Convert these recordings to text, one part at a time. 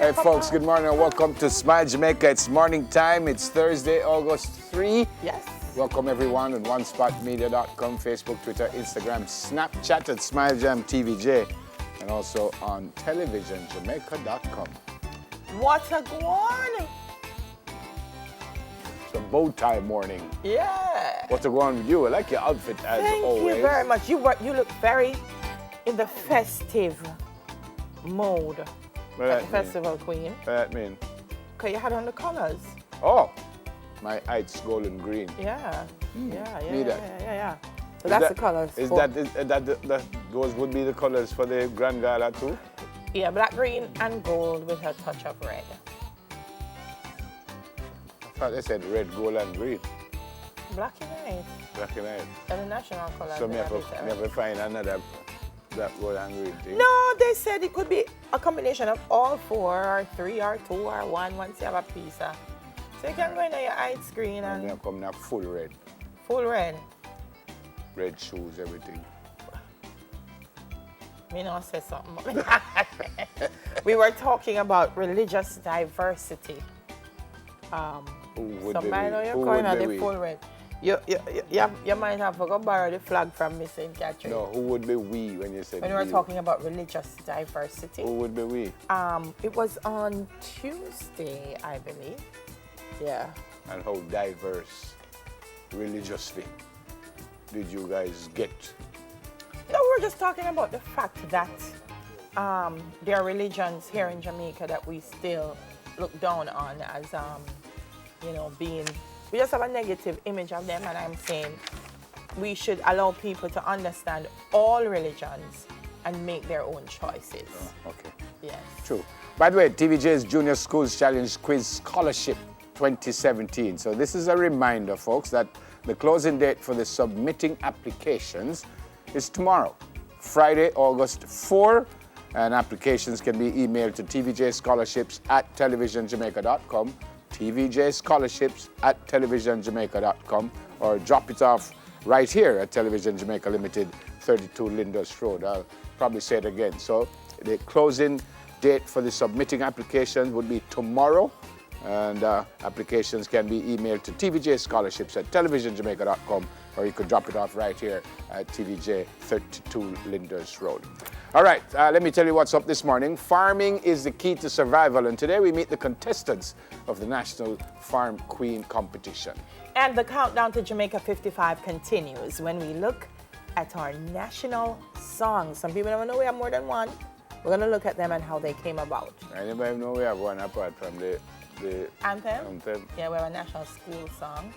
Hey folks, good morning and welcome to Smile Jamaica. It's morning time. It's Thursday, August 3. Yes. Welcome everyone on onespotmedia.com, Facebook, Twitter, Instagram, Snapchat at SmileJamTVJ, and also on televisionjamaica.com. What's a guan? It's a bow tie morning. Yeah. What's going on with you? I like your outfit as always. Thank you very much. You look very in the festive mode. What Like that a festival queen. What that mean? Because you had on the colors. Oh, my heights golden green. Yeah. Me Yeah. that. So that's the colors. Is that those would be the colors for the Grand Gala too? Yeah, black, green, and gold with a touch of red. I thought they said red, gold, and green. Black and white. Black and white. And the national color. So never find another black, gold, and green thing. No, they said it could be a combination of all four, or three, or two, or one, once you have a piece. So you can go in your eye screen And and then come now full red. full red. Red shoes, everything. Me not say something. We were talking about religious diversity. Who would Somebody know be we? you're Who going would on be the we? full red. You might have to go borrow the flag from Miss St. Catherine. No, who would be we when you said When we were we? talking about religious diversity. Who would be we? It was on Tuesday, I believe. Yeah. And how diverse religiously did you guys get? No, we were just talking about the fact that there are religions here in Jamaica that we still look down on as, being, we just have a negative image of them, and I'm saying we should allow people to understand all religions and make their own choices. Oh, okay. Yes. True. By the way, TVJ's Junior Schools Challenge Quiz Scholarship 2017. So this is a reminder, folks, that the closing date for the submitting applications is tomorrow, Friday, August 4, and applications can be emailed to tvjscholarships@televisionjamaica.com, tvjscholarships@televisionjamaica.com, or drop it off right here at Television Jamaica Limited, 32 Lyndhurst Road. I'll probably say it again. So the closing date for the submitting applications would be tomorrow, and applications can be emailed to tvjscholarships@televisionjamaica.com, or you could drop it off right here at TVJ 32 Lyndhurst Road. All right, let me tell you what's up this morning. Farming is the key to survival, and today we meet the contestants of the National Farm Queen competition. And the countdown to Jamaica 55 continues when we look at our national songs. Some people don't know we have more than one. We're going to look at them and how they came about. Anybody know we have one apart from the Anthem? Yeah, we have a national school song.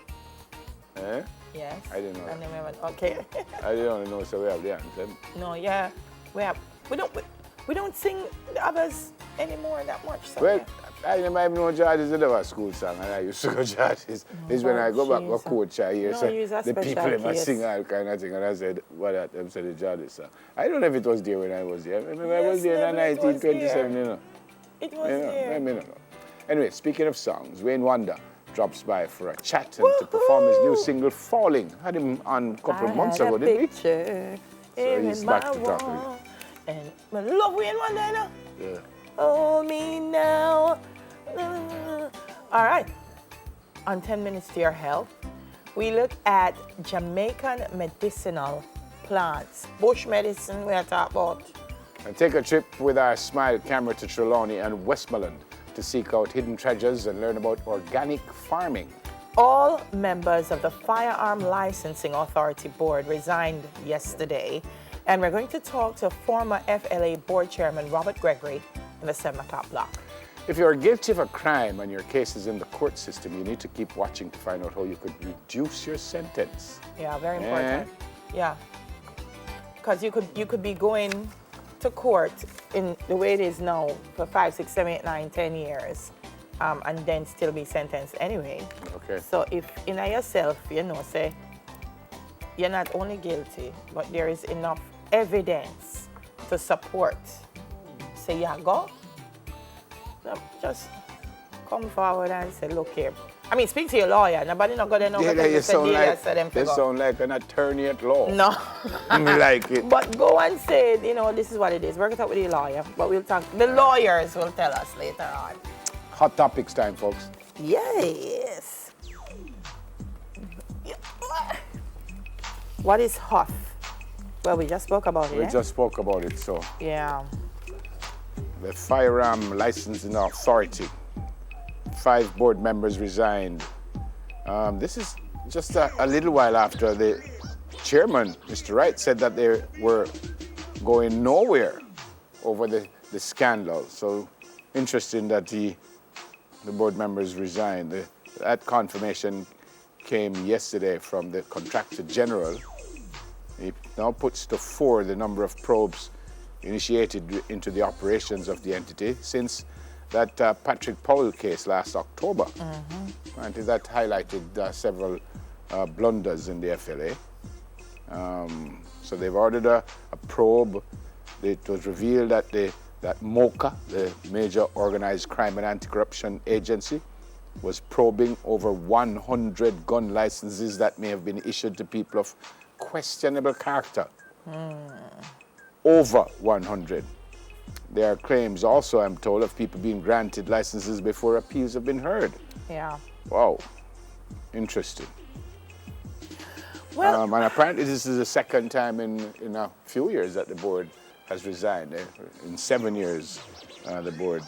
Eh? Yes. I didn't know And that. then we have okay. I didn't only know so we have the anthem. No, yeah. We don't sing the others anymore that much. So Well, yeah. I never even know George's a school song, and I used to go George's. It's when I go back to coach I hear No, so use a the special people ever case. sing all kind of thing, and I said, what that them said the George's song. I don't know if it was there when I was there. Maybe I was Yes, there in maybe it was 1927, you know. It was You know, there. I don't know. Anyway, speaking of songs, Wayne Wonder drops by for a chat and to perform his new single, Falling. Had him on a couple of months ago, didn't we? So he's back to talk again. And my love Wayne Wonder, you know? Yeah. Hold me now. All right. On 10 Minutes to Your Health, we look at Jamaican medicinal plants. Bush medicine we are talking about. And take a trip with our Smile camera to Trelawney and Westmoreland to seek out hidden treasures and learn about organic farming. All members of the Firearm Licensing Authority Board resigned yesterday, and we're going to talk to former FLA Board Chairman Robert Gregory in the 7 o'clock block. If you're guilty of a crime and your case is in the court system, you need to keep watching to find out how you could reduce your sentence. Yeah, very important. Yeah, because you could be going to court in the way it is now for 5, 6, 7, 8, 9, 10 years, and then still be sentenced anyway. Okay. So if in yourself, say you're not only guilty, but there is enough evidence to support, say, yeah, go. No, just come forward and say, look here, I mean, speak to your lawyer. Nobody not going to know Yeah, because you you said sound Delia like, said them you to go. sound like an attorney at law. No. Me like it. But go and say, you know, this is what it is. Work it out with your lawyer. But we'll talk. The lawyers will tell us later on. Hot topics time, folks. Yes. What is HOF? Well, we just spoke about it. We eh? just spoke about it, so. Yeah. The Firearm Licensing Authority. 5 board members resigned. This is just a little while after the chairman, Mr. Wright, said that they were going nowhere over the scandal. So interesting that the board members resigned. That confirmation came yesterday from the Contractor General. He now puts to 4 the number of probes initiated into the operations of the entity since that Patrick Powell case last October. And that highlighted several blunders in the FLA. So they've ordered a probe. It was revealed that that MOCA, the Major Organized Crime and Anti-Corruption Agency, was probing over 100 gun licenses that may have been issued to people of questionable character. Over 100. There are claims also, I'm told, of people being granted licenses before appeals have been heard. Yeah. Wow, interesting. Well, And apparently this is the second time in a few years that the board has resigned. In 7 years, the board,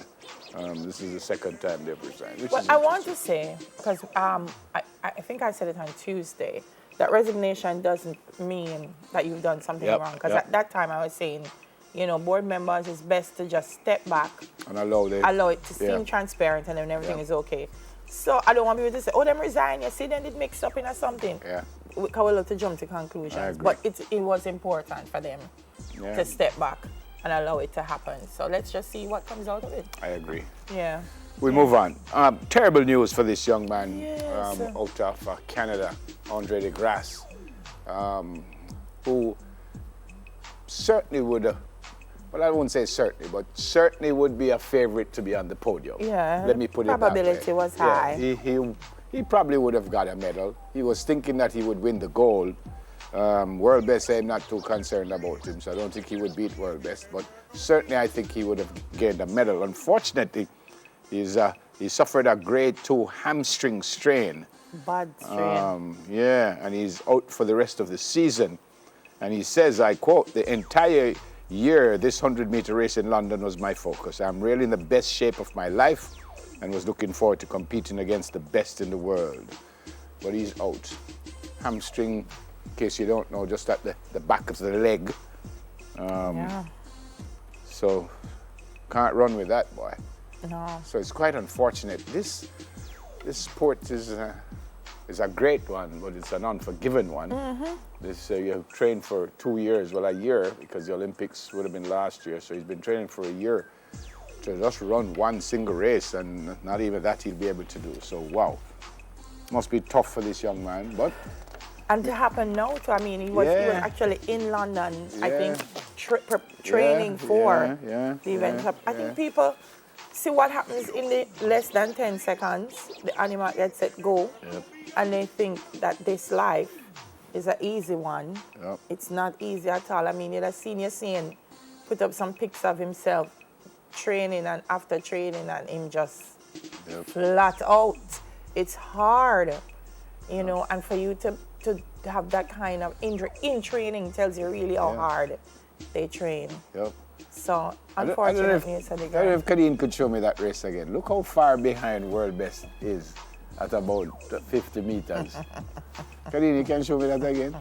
this is the second time they've resigned. Which well, is I want to say, because I think I said it on Tuesday, that resignation doesn't mean that you've done something Yep, wrong. Because yep. at that time I was saying, you know, board members, it's best to just step back, and allow it to seem transparent, and then everything Yeah. is okay. So I don't want people to say, oh, them resign, you see, then it mixed up in or something. Yeah. We will love to jump to conclusions. I agree. But it was important for them Yeah. to step back and allow it to happen. So let's just see what comes out of it. I agree. Yeah. We move on. Terrible news for this young man Yes. out of Canada, Andre de Grasse, who certainly would, well, I won't say certainly, but certainly would be a favorite to be on the podium. Yeah, Let me put it that way. probability was high. Yeah, he probably would have got a medal. He was thinking that he would win the gold. World best, I'm not too concerned about him, so I don't think he would beat world best, but certainly I think he would have gained a medal. Unfortunately, he suffered a grade 2 hamstring strain. Bad strain. Yeah, and he's out for the rest of the season. And he says, I quote, "The entire year this 100-meter race in London was my focus. I'm really in the best shape of my life and was looking forward to competing against the best in the world." But he's out. Hamstring, in case you don't know, just at the back of the leg. Yeah. So can't run with that, boy. No. So it's quite unfortunate. This sport is a great one, but it's an unforgiving one. This you have trained for 2 years, well, a year, because the Olympics would have been last year. So he's been training for a year to just run one single race, and not even that he'll be able to do. So wow, must be tough for this young man. But And to happen now, too, I mean, he was Yeah. actually in London, I Yeah. think, training for yeah, the event. yeah, I think people see what happens in the less than 10 seconds, the animal gets set go, Yep. and they think that this life is an easy one. Yep. It's not easy at all. I mean, you'd have seen you saying, put up some pics of himself training and after training, and him just Yep. flat out. It's hard, you know, and for you to have that kind of injury in training tells you really how Yeah. hard they train. Yep. So I don't know unfortunately, it's a I don't know if Kadeen could show me that race again. Look how far behind world best is at about 50 meters. Kadeen, you can show me that again?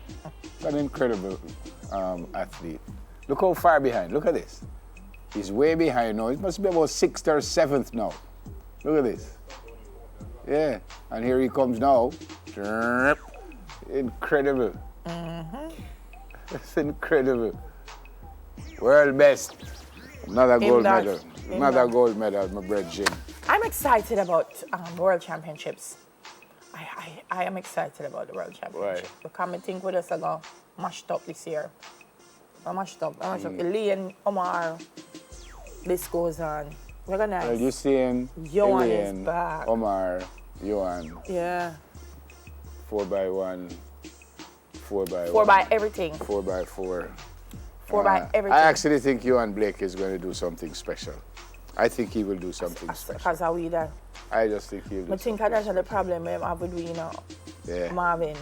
It's an incredible athlete. Look how far behind. Look at this. He's way behind now. It must be about 6th or 7th now. Look at this. Yeah, and here he comes now. Incredible. It's incredible. World best. Another gold that- medal. in Another that. gold medal, my bread Jim. I'm excited about World Championships. I am excited about the World Championships. Because I think we're just going to mashed up this year. Mashed up. Elaine, Omar, this goes on. We're going Well, you to... seeing Johan is Elaine, back. Omar, yuan, Yeah. 4x1, 4x1. 4 by everything. 4x4. 4 by everything. I actually think Yuan Blake is going to do something special. I think he will do something special. Because of we that. I just think he'll do I think something that's the problem we have with we, you know, Yeah. Marvin.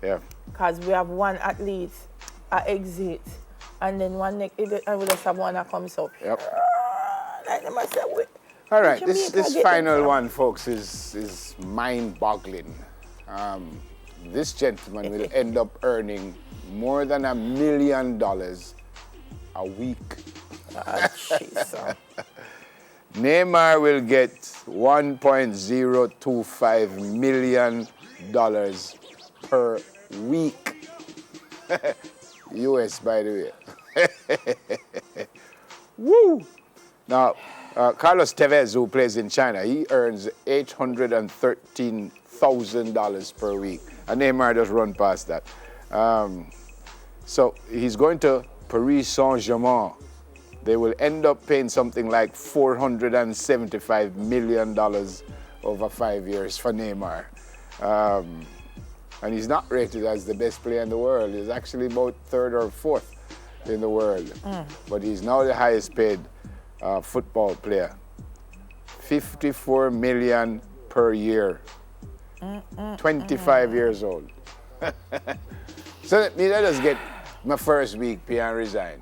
Yeah. Because we have one athlete exit, and then one next, and we just have one that comes up. Yep. Like them I said, All right, Jamaica this get final them from? one, folks, is mind-boggling. This gentleman will end up earning more than $1 million a week. Jesus. Neymar will get $1.025 million per week. US, by the way. Woo! Now, Carlos Tevez, who plays in China, he earns $813,000 per week. And Neymar just run past that. So he's going to Paris Saint-Germain. They will end up paying something like $475 million over 5 years for Neymar. And he's not rated as the best player in the world. He's actually about third or fourth in the world. But he's now the highest paid football player. $54 million per year. 25 years old. So let us get my first week pay and resign.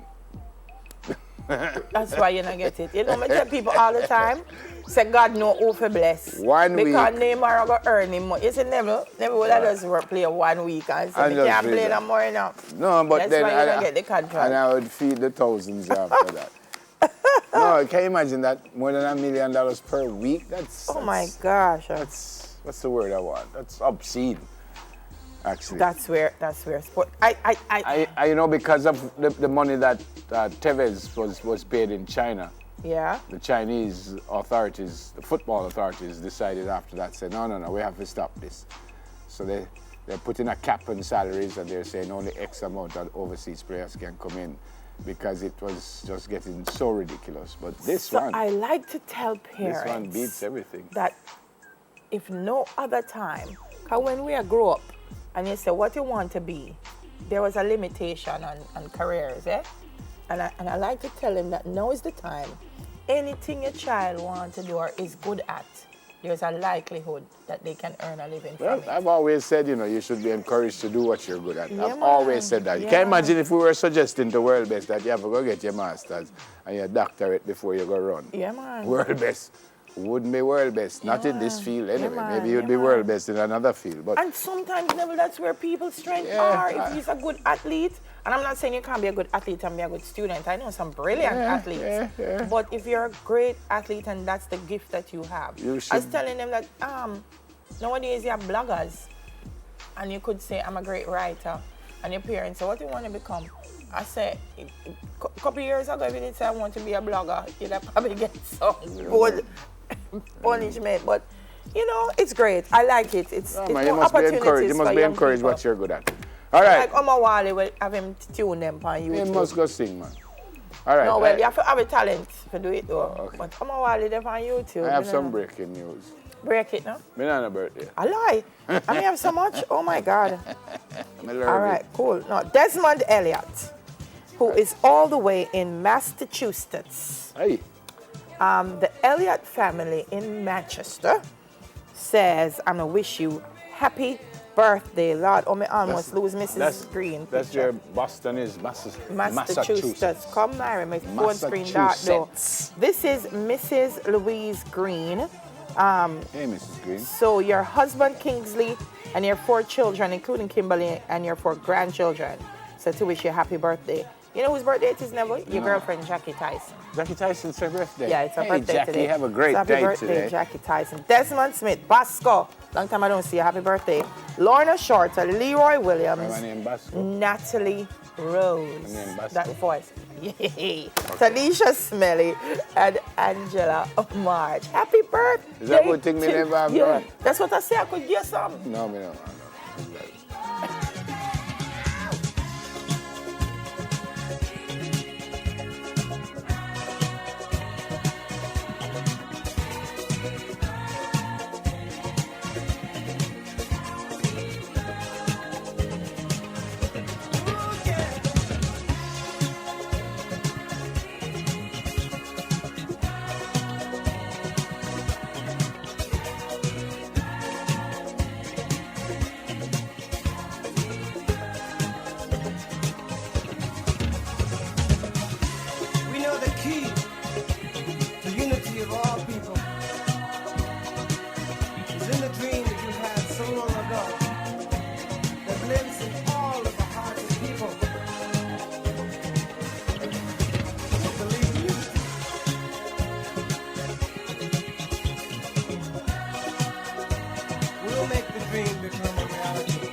That's why you don't get it. You know, I tell people all the time, say God know who for bless. 1 week. Because Neymar are going to earn him more. You see, never would have just play 1 week and say, they can't play no more now. No, but That's then why you don't get the contract. and I would feed the thousands after that. No, can you imagine that? More than $1 million per week? Oh my gosh. That's what's the word I want? That's obscene. Actually. That's where sport. You know, because of the money that Tevez was paid in China, Yeah. the Chinese authorities, the football authorities, decided after that, said, no, we have to stop this. So they're putting a cap on salaries, and they're saying only X amount of overseas players can come in, because it was just getting so ridiculous. But this one, I like to tell parents this one beats everything. that if no other time, because when we grow up and you say what you want to be, there was a limitation on careers, eh? And I like to tell them that now is the time. Anything your child wants to do or is good at, there's a likelihood that they can earn a living Well, from it. I've always said, you should be encouraged to do what you're good at. Yeah, I've always said that. You Yeah. can't imagine if we were suggesting to World Best that you have to go get your master's and your doctorate before you go run. Yeah, man. World Best wouldn't be World Best, not in this field anyway. man. Maybe you'd Yeah, be man. World Best in another field. But And sometimes, Neville, that's where people's strengths Yeah, are. If he's a good athlete, and I'm not saying you can't be a good athlete and be a good student. I know some brilliant athletes. yeah. But if you're a great athlete and that's the gift that you have, You I was should- telling them that nowadays you have bloggers, and you could say, I'm a great writer. And your parents say, what do you want to become? I said, a couple years ago, if you did say I want to be a blogger, you'd have probably get some good punishment. But, it's great. I like it. It's man, more you must be opportunities encouraged. You must for be young encouraged people. what you're good at. All right. Like Omar Wally will have him tune them on YouTube. You must go sing, man. All right. No, well, you have to have a talent to do it though. okay. But Omar Wally, they're on YouTube. I have you some know. breaking news. Break it, no? Me not a birthday. I lie. I mean, have so much. Oh my God. Me learn All it. right, cool. Now, Desmond Elliott, who is all the way in Massachusetts. Hey. The Elliott family in Manchester says, I'm going to wish you happy birthday, Lord. Oh, me almost lose Mrs. Green. That's picture. where Boston is, Massachusetts. Come marry my phone screen dark though. This is Mrs. Louise Green. Hey, Mrs. Green. So your husband Kingsley and your 4 children, including Kimberly, and your 4 grandchildren. So to wish you a happy birthday. You know whose birthday it is, Neville? Your girlfriend, Jackie Tyson. Jackie Tyson's her birthday. Yeah, it's her hey, birthday Jackie, today. have a great So happy day birthday, today. Jackie Tyson. Desmond Smith, Basco. Long time I don't see you. Happy birthday. Lorna Shorter, Leroy Williams. My name Basco. Natalie Rose. My name Basco. That voice. Yay. Tanisha Smelly and Angela March. Happy birthday. Is that good thing me never have done? That's what I say. I could get some. No, me no. numerology.